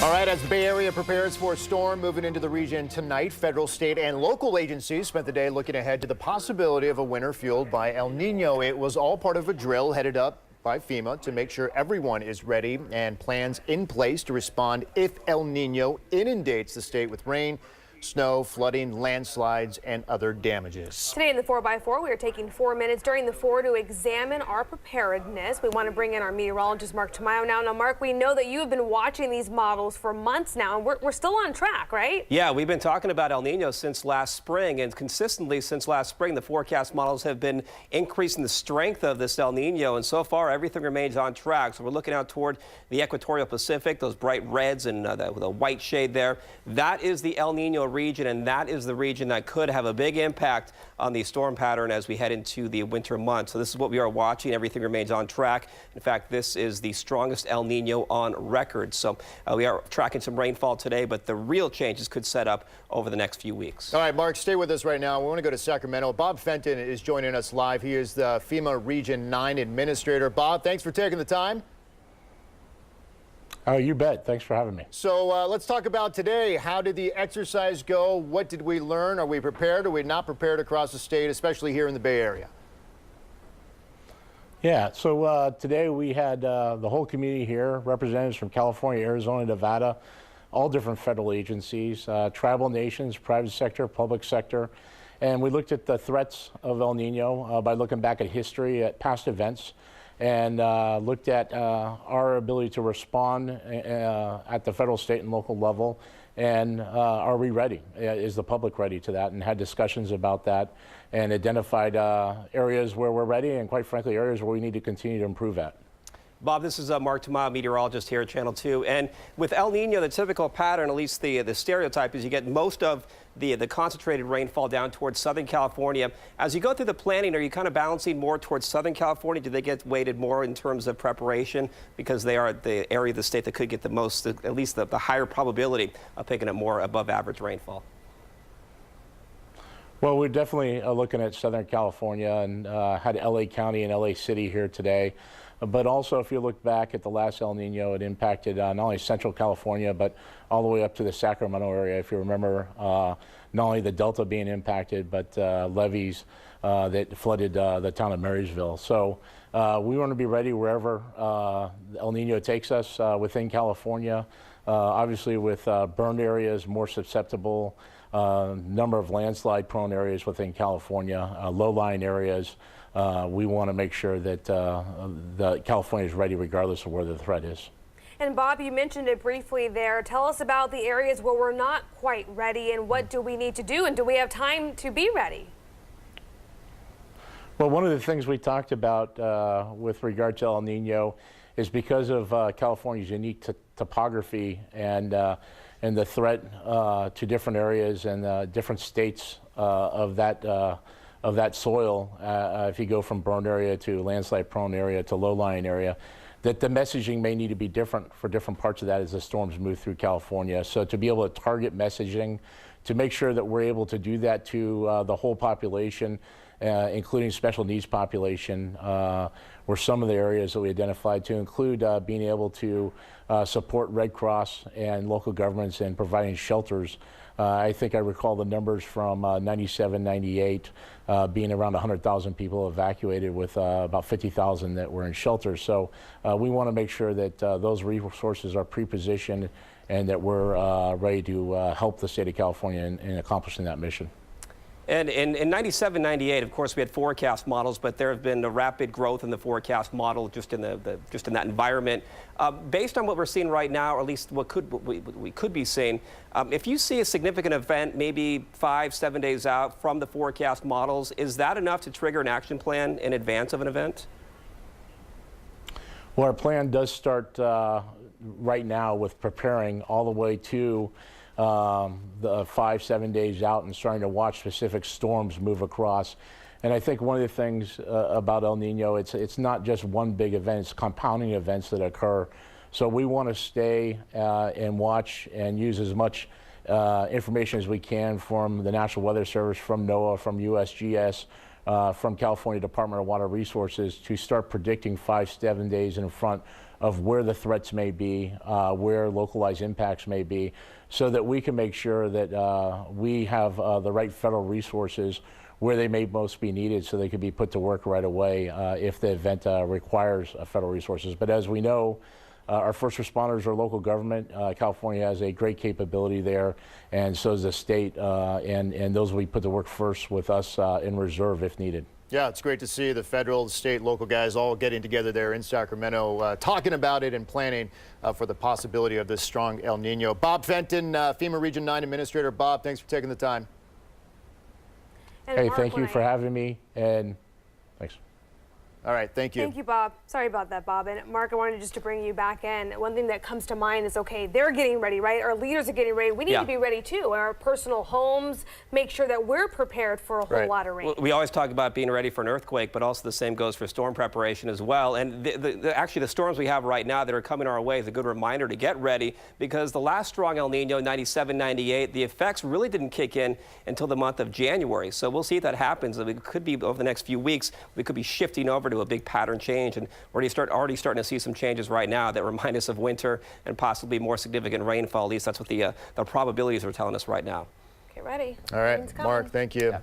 All right, as the Bay Area prepares for a storm moving into the region tonight, federal, state, and local agencies spent the day looking ahead to the possibility of a winter fueled by El Nino. It was all part of a drill headed up by FEMA to make sure everyone is ready and plans in place to respond if El Nino inundates the state with rain, snow, flooding, landslides, and other damages. Today in the 4x4, we are taking 4 minutes during the 4 to examine our preparedness. We want to bring in our meteorologist, Mark Tamayo now. Now, Mark, we know that you have been watching these models for months now, and we're still on track, right? Yeah, we've been talking about El Nino since last spring, and consistently since last spring, the forecast models have been increasing the strength of this El Nino, and so far everything remains on track. So we're looking out toward the equatorial Pacific, those bright reds and the white shade there. That is the El Nino region, and that is the region that could have a big impact on the storm pattern as we head into the winter months. So this is what we are watching. Everything remains on track. In fact, this is the strongest El Nino on record. So we are tracking some rainfall today, but the real changes could set up over the next few weeks. All right, Mark, stay with us right now. We want to go to Sacramento. Bob Fenton is joining us live. He is the FEMA Region 9 Administrator. Bob, thanks for taking the time. Oh, you bet. Thanks for having me. So let's talk about today. How did the exercise go? What did we learn? Are we prepared? Are we not prepared across the state, especially here in the Bay Area? Yeah, so today we had the whole community here, representatives from California, Arizona, Nevada, all different federal agencies, tribal nations, private sector, public sector. And we looked at the threats of El Nino by looking back at history, at past events, and looked at our ability to respond at the federal, state, and local level. And are we ready? Is the public ready to that? And had discussions about that and identified areas where we're ready and, quite frankly, areas where we need to continue to improve at. Bob, this is Mark Tamayo, meteorologist here at Channel 2. And with El Nino, the typical pattern, at least the stereotype, is you get most of the concentrated rainfall down towards Southern California. As you go through the planning, are you kind of balancing more towards Southern California? Do they get weighted more in terms of preparation because they are the area of the state that could get the most, at least the higher probability of picking up more above average rainfall? Well, we're definitely looking at Southern California and had LA County and LA City here today. But also, if you look back at the last El Nino, it impacted not only Central California, but all the way up to the Sacramento area. If you remember, not only the Delta being impacted, but levees that flooded the town of Marysville. So we want to be ready wherever El Nino takes us within California. Obviously, with burned areas, more susceptible, number of landslide-prone areas within California, low-lying areas. We want to make sure that California is ready regardless of where the threat is. And Bob, you mentioned it briefly there. Tell us about the areas where we're not quite ready and what do we need to do, and do we have time to be ready? Well, one of the things we talked about with regard to El Nino is because of California's unique topography and the threat to different areas and different states of that soil, if you go from burned area to landslide-prone area to low-lying area, that the messaging may need to be different for different parts of that as the storms move through California. So to be able to target messaging, to make sure that we're able to do that to the whole population, including special needs population, were some of the areas that we identified, to include being able to support Red Cross and local governments in providing shelters. I think I recall the numbers from 97, 98, being around 100,000 people evacuated with about 50,000 that were in shelters. So we want to make sure that those resources are pre-positioned and that we're ready to help the state of California in accomplishing that mission. And in 97, 98, of course, we had forecast models, but there have been a rapid growth in the forecast model just in that environment. Based on what we're seeing right now, or at least what we could be seeing, if you see a significant event, maybe 5-7 days out from the forecast models, is that enough to trigger an action plan in advance of an event? Well, our plan does start right now with preparing all the way to the 5-7 days out and starting to watch specific storms move across. And I think one of the things about El Nino, it's not just one big event, it's compounding events that occur. So we want to stay and watch and use as much information as we can from the National Weather Service, from NOAA, from USGS, from California Department of Water Resources to start predicting 5-7 days in front of where the threats may be, where localized impacts may be, so that we can make sure that we have the right federal resources where they may most be needed, so they could be put to work right away if the event requires federal resources. But as we know, our first responders are local government. California has a great capability there, and so does the state, and those will be put to work first with us in reserve if needed. Yeah, it's great to see the federal, state, local guys all getting together there in Sacramento, talking about it and planning for the possibility of this strong El Nino. Bob Fenton, FEMA Region 9 Administrator. Bob, thanks for taking the time. And Hey, Mark, thank you for having me, and thanks. All right, thank you. Thank you, Bob. Sorry about that, Bob. And Mark, I wanted just to bring you back in. One thing that comes to mind is, okay, they're getting ready, right? Our leaders are getting ready. We need to be ready too. Our personal homes, make sure that we're prepared for a whole lot of rain. Well, we always talk about being ready for an earthquake, but also the same goes for storm preparation as well. And actually, the storms we have right now that are coming our way is a good reminder to get ready, because the last strong El Nino, 97, 98, the effects really didn't kick in until the month of January. So we'll see if that happens. It could be over the next few weeks, we could be shifting over to a big pattern change, and we're already starting to see some changes right now that remind us of winter and possibly more significant rainfall. At least that's what the probabilities are telling us right now. Get ready. All right, Mark, thank you. Yeah.